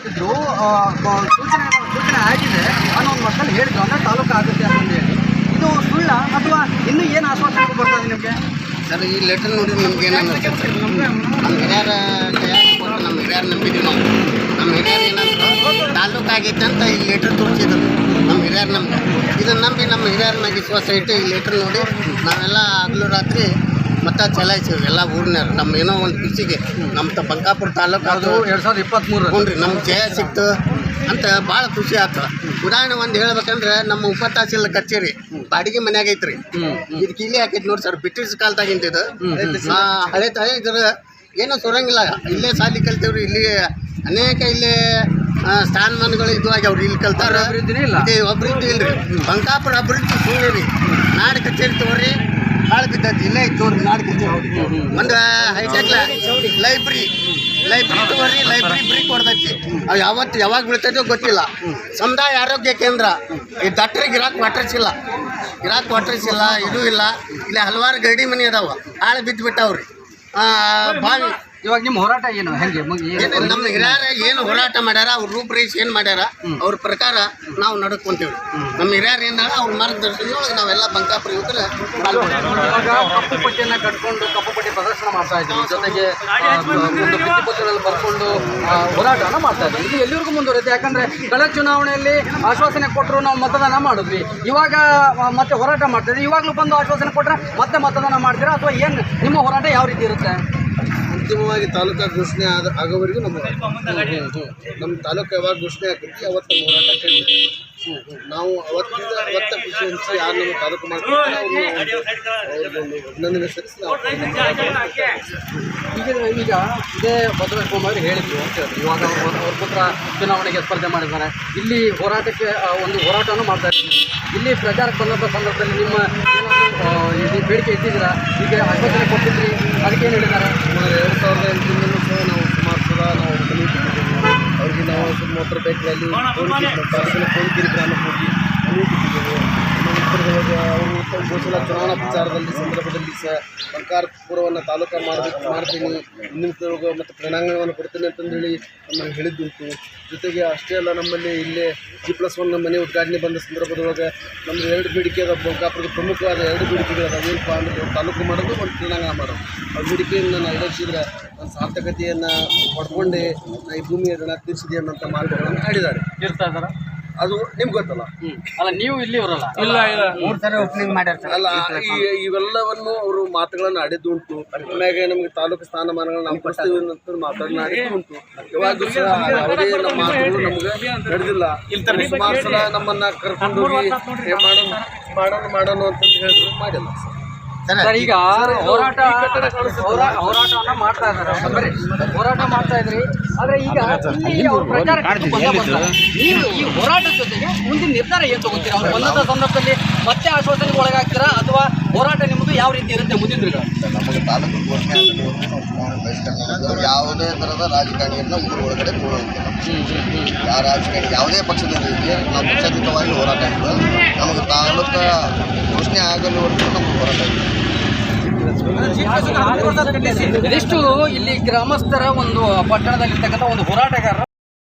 ಇದ್ರು ಸೂಚನೆ ಆಗಿದೆ ಅನ್ನೋ ಒಂದು ಮಟ್ಟಲ್ಲಿ ಹೇಳಿದ್ರು, ಅಂದರೆ ತಾಲೂಕು ಆಗುತ್ತೆ ಅಂತ ಹೇಳಿ. ಇದು ಸುಳ್ಳ ಅಥವಾ ಇನ್ನೂ ಏನು ಆಶ್ವಾಸನೆ ಬರ್ತದೆ ನಿಮಗೆ? ಸರ್, ಈ ಲೆಟರ್ ನೋಡಿ ನಮ್ಗೆ ಏನನ್ನುತ್ತೆ ಸರ್, ನಮ್ಮ ಹಿರಿಯರ ಕೈಯಾಗ ಕೊಟ್ಟು ನಮ್ಮ ಹಿರಿಯರು ನಂಬಿದ್ವಿ ನಾವು. ನಮ್ಮ ಹಿರಿಯರು ಏನಂದ್ರು ತಾಲೂಕು ಆಗೈತೆ ಅಂತ ಈ ಲೆಟರ್ ತೋರಿಸಿದ್ರು ನಮ್ಮ ಹಿರಿಯರು ನಮ್ಗೆ. ಇದನ್ನು ನಂಬಿ ನಮ್ಮ ಹಿರಿಯರ ಮ್ಯಾಗ ವಿಶ್ವಾಸ ಇಟ್ಟು ಈ ಲೆಟರ್ ನೋಡಿ ನಾವೆಲ್ಲ ಹಗಲು ರಾತ್ರಿ ಮತ್ತೆ ಚಲಾಯಿಸಿವಿ ಎಲ್ಲ ಊರಿನವ್ರು. ನಮ್ಮ ಏನೋ ಒಂದು ಖುಷಿಗೆ ನಮ್ಮ ಬಂಕಾಪುರ ತಾಲೂಕು ಅದು 2023 ಹ್ಞೂ ರೀ ನಮ್ಗೆ ಜಯ ಸಿಕ್ತು ಅಂತ ಭಾಳ ಖುಷಿ ಆಗ್ತದೆ. ಉದಾಹರಣೆ ಒಂದು ಹೇಳ್ಬೇಕಂದ್ರೆ ನಮ್ಮ ಉಪತಹಸೀಲ್ ಕಚೇರಿ ಬಾಡಿಗೆ ಮನ್ಯಾಗ ಐತ್ರಿ. ಇದಕ್ಕೆ ಇಲ್ಲಿ ಹಾಕೈತಿ ನೋಡಿ ಸರ್, ಬ್ರಿಟಿಷ್ ಕಾಲದಾಗಿಂತಿದ್ದು ಹಳೆ ಇದ್ರ ಏನೋ ಸುರಂಗಿಲ್ಲ. ಇಲ್ಲೇ ಶಾಲಿ ಕಲ್ತೇವ್ರಿ, ಇಲ್ಲಿ ಅನೇಕ ಇಲ್ಲಿ ಸ್ಥಾನಮಾನಗಳು ಇದು ಆಗ್ಯಾವ್ರಿ. ಇಲ್ಲಿ ಕಲ್ತಾರ ಅಭಿವೃದ್ಧಿ ಇಲ್ರಿ. ಬಂಕಾಪುರ ಅಭಿವೃದ್ಧಿ ಸುಳ್ಳಿ ರೀ. ನಾಡು ಕಚೇರಿ ತಗೋರಿ ಭಾಳ ಬಿದ್ದೈತಿ, ಇಲ್ಲೇ ಐತಿ ತೋರಿ ನಾಡು ಕಚೇರಿ. ಒಂದು ಹೈಟೆಕ್ ಲೈಬ್ರರಿ ತಗೋರಿ, ಲೈಬ್ರರಿ ಬ್ರಿ ಕೊಡ್ತೈತಿ. ಅವು ಯಾವಾಗ ಬೀಳ್ತೈತೋ ಗೊತ್ತಿಲ್ಲ. ಸಮುದಾಯ ಆರೋಗ್ಯ ಕೇಂದ್ರ, ಈ ಡಾಕ್ಟ್ರಿಗೆ ಇರಾಕ್ ವಾಟರ್ಸ್ ಇಲ್ಲ, ಇದೂ ಇಲ್ಲ. ಇಲ್ಲಿ ಹಲವಾರು ಗಡಿ ಮನೆ ಅದಾವ, ಹಾಳು ಬಿದ್ದು ಬಿಟ್ಟಾವ್ರಿ. ಬಾವಿ ಇವಾಗ ನಿಮ್ಮ ಹೋರಾಟ ಏನು ಹೆಂಗೆ? ನಮ್ಮ ಹಿರಿಯರ ಏನು ಹೋರಾಟ ಮಾಡ್ಯಾರ, ಅವ್ರ ರೂಪರೇಷೆ ಏನು ಮಾಡ್ಯಾರ ಅವ್ರ ಪ್ರಕಾರ ನಾವು ನಡ್ಕೊಂತೀವಿ. ನಮ್ಮ ಹಿರಿಯರು ಏನಾರ ಅವ್ರ ಮಾರ್ಗದರ್ಶನದೊಳಗೆ ನಾವೆಲ್ಲ ಬಂಕಾಪುರ ಯುವಕರು ಇವಾಗ ಕಪ್ಪು ಪಟ್ಟಿಯನ್ನು ಕಟ್ಕೊಂಡು ಕಪ್ಪು ಪಟ್ಟಿ ಪ್ರದರ್ಶನ ಮಾಡ್ತಾ ಇದ್ದೀವಿ, ಜೊತೆಗೆ ಒಂದು ಭಿತ್ತಿಪತ್ರದಲ್ಲಿ ಬರ್ಕೊಂಡು ಹೋರಾಟನ ಮಾಡ್ತಾ ಇದ್ದೀವಿ. ಇದು ಎಲ್ಲಿವರೆಗೂ ಮುಂದುವರಿಯುತ್ತೆ? ಯಾಕಂದರೆ ಕಳೆದ ಚುನಾವಣೆಯಲ್ಲಿ ಆಶ್ವಾಸನೆ ಕೊಟ್ಟರು, ನಾವು ಮತದಾನ ಮಾಡಿದ್ವಿ. ಇವಾಗ ಮತ್ತೆ ಹೋರಾಟ ಮಾಡ್ತಾ ಇದ್ದೀವಿ. ಇವಾಗಲೂ ಬಂದು ಆಶ್ವಾಸನೆ ಕೊಟ್ಟರೆ ಮತ್ತೆ ಮತದಾನ ಮಾಡ್ತೀರಾ ಅಥವಾ ಏನು ನಿಮ್ಮ ಹೋರಾಟ ಯಾವ ರೀತಿ ಇರುತ್ತೆ? ಅಂತಿಮವಾಗಿ ತಾಲೂಕು ಘೋಷಣೆ ಆಗೋವರೆಗೂ ನಮ್ಮ ತಾಲೂಕು ಯಾವಾಗ ಘೋಷಣೆ ಆಗ್ತೈತಿ ಅವತ್ತು ನಮ್ಮ ಹೋರಾಟ ಕೇಳಿ ನಾವು ಅವತ್ತ ಖುಷಿ ಹಂಚಿ ಯಾರು ನಮ್ಮ ತಾಲೂಕು ಮಾಡ್ತಾರೆ ಅವ್ರಿಗೆ ಅಭಿನಂದನೆ ಸಲ್ಲಿಸಿ ಈಗ ಇದೇ ಬಸವರಾಜ ಬೊಮ್ಮಾಯಿ ಹೇಳಿದ್ರು ಅಂತ ಹೇಳಿದ್ರು. ಇವಾಗ ಅವ್ರ ಪುತ್ರ ಚುನಾವಣೆಗೆ ಸ್ಪರ್ಧೆ ಮಾಡಿದ್ದಾರೆ. ಇಲ್ಲಿ ಹೋರಾಟಕ್ಕೆ ಒಂದು ಹೋರಾಟವನ್ನು ಮಾಡ್ತಾ ಇದ್ದೀವಿ. ಇಲ್ಲಿ ಪ್ರಚಾರಕ್ಕೆ ಬಂದಂಥ ಸಂದರ್ಭದಲ್ಲಿ ನಿಮ್ಮ ಏನಾದರೂ ಬೇಡಿಕೆ ಇಟ್ಟಿದ್ದೀರಾ? ಈಗ ಆಶ್ವಾಸನೆ ಕೊಟ್ಟಿದ್ರಿ, ಅದಕ್ಕೆ ಏನು ಹೇಳಿದ್ದಾರೆ? 2008 ಸಹ ನಾವು ಸುಮಾರು ಸಲ ನಾವು ಅವ್ರಿಗೆ ನಾವು ಮೋಟರ್ ಬೈಕ್ಗಳಲ್ಲಿ ಕೋಣಗಿರಿ ಗ್ರಾಮಕ್ಕೆ ಹೋಗಿ ಅವರು ಗೋಸಲ ಚುನಾವಣಾ ಪ್ರಚಾರದಲ್ಲಿ ಸಂದರ್ಭದಲ್ಲಿ ಸಹ ಬಂಕಾಪುರವನ್ನು ತಾಲೂಕು ಮಾಡ್ತೀನಿ, ಇನ್ನಿತರ ಮತ್ತು ಪ್ರಣಾಂಗಣವನ್ನು ಕೊಡ್ತೀನಿ ಅಂತಂದೇಳಿ ನಮ್ಮನ್ನು ಹೇಳಿದ್ದುಂಟು. ಜೊತೆಗೆ ಅಷ್ಟೇ ಅಲ್ಲ, ನಮ್ಮಲ್ಲಿ ಇಲ್ಲೇ G+1 ಮನೆ ಉದ್ಘಾಟನೆ ಬಂದ ಸಂದರ್ಭದೊಳಗೆ ನಮ್ಮದು 2 ಬೇಡಿಕೆ ಅದ. ಬಂಕಾಪುರದ ಪ್ರಮುಖವಾದ 2 ಬೇಡಿಕೆಗಳು ಏನಪ್ಪ ಅಂದರೆ ತಾಲೂಕು ಮಾಡೋದು, ಒಂದು ಪ್ರಣಾಂಗಣ ಮಾಡೋದು. ಆ ಬೇಡಿಕೆಯನ್ನು ನಾನು ಈಡೇರಿಸಿದ್ರೆ ನನ್ನ ಸಾರ್ಥಕತೆಯನ್ನು ಪಡ್ಕೊಂಡೆ ಈ ಭೂಮಿಯ ಋಣ ತೀರಿಸಿದೆ ಅನ್ನೋಂಥ ಮಾತುಗಳನ್ನು ಆಡಿದ್ದಾರೆ. ಇರ್ತಾ ಇದ್ದಾರೆ, ಅದು ನಿಮ್ಗೆ ಗೊತ್ತಲ್ಲ. ಅಲ್ಲ, ನೀವು ಇಲ್ಲಿ ಇರಲ್ಲ. ಇಲ್ಲ 3 ಸಲ ಓಪನಿಂಗ್ ಮಾಡ್ಯಾರ. ಅಲ್ಲ, ಇವೆಲ್ಲವನ್ನು ಅವರು ಮಾತುಗಳನ್ನು ಆಡಿದ್ದು ಉಂಟು. ಆಮ್ಯಾಗೆ ನಮಗೆ ತಾಲೂಕು ಸ್ಥಾನಮಾನಗಳು ನಾವು ಕೊಡ್ತೀವಿ ಅಂತ ಮಾತುಗಳನ್ನ ಆಡಿದ್ದು ಉಂಟು. ಯಾವಾಗೂ ಸಹ ಯಾವುದೇ ನಮ್ಮ ಮಾತುಗಳು ನಮ್ಗೆ ನಡೆದಿಲ್ಲ. ಸುಮಾರು ಸಲ ನಮ್ಮನ್ನ ಕರ್ಕೊಂಡು ಹೋಗಿ ಮಾಡೋಣ ಅಂತಂದು ಹೇಳಿದ್ರು, ಮಾಡಿಲ್ಲ ಸರ್. ಈಗ ಹೋರಾಟವನ್ನ ಮಾಡ್ತಾ ಇದ್ದಾರೆ, ಹೋರಾಟ ಮಾಡ್ತಾ ಇದ್ರಿ. ಆದ್ರೆ ಈಗ ಇಲ್ಲಿ ಅವ್ರ ಪ್ರಚಾರಕ್ಕೆ ನೀವು ಈ ಹೋರಾಟದ ಜೊತೆಗೆ ಮುಂದಿನ ನಿರ್ಧಾರ ಏನು ತಗೋತೀರಾ? ಅವ್ರು ಬಂದಂಥ ಸಂದರ್ಭದಲ್ಲಿ ಮತ್ತೆ ಆಶ್ವಾಸನೆಗೆ ಒಳಗಾಗ್ತೀರಾ ಅಥವಾ ಹೋರಾಟ ನಿಮ್ಮದು ಯಾವ ರೀತಿ ಇರುತ್ತೆ ಮುಂದಿನ? ನಮಗೆ ತಾಲೂಕು ಘೋಷಣೆ ಯಾವುದೇ ಥರದ ರಾಜಕಾರಣಿಯನ್ನು ಊರ ಒಳಗಡೆ ಕೂಡೋದಿಲ್ಲ. ಯಾವ ರಾಜಕಾರಣಿ ಯಾವುದೇ ಪಕ್ಷದಿಂದ ನಾವು ಪಕ್ಷಾತೀತವಾಗಿ ಹೋರಾಟ ಆಗ್ತದೆ. ನಮಗೆ ತಾಲೂಕು ಘೋಷಣೆ ಆಗಲಿವರೆಗೂ ನಮಗೆ ಹೋರಾಟ ಇದೆ. ಇದಿಷ್ಟು ಇಲ್ಲಿ ಗ್ರಾಮಸ್ಥರ ಒಂದು ಪಟ್ಟಣದಲ್ಲಿರ್ತಕ್ಕಂಥ ಒಂದು ಹೋರಾಟಗಾರರ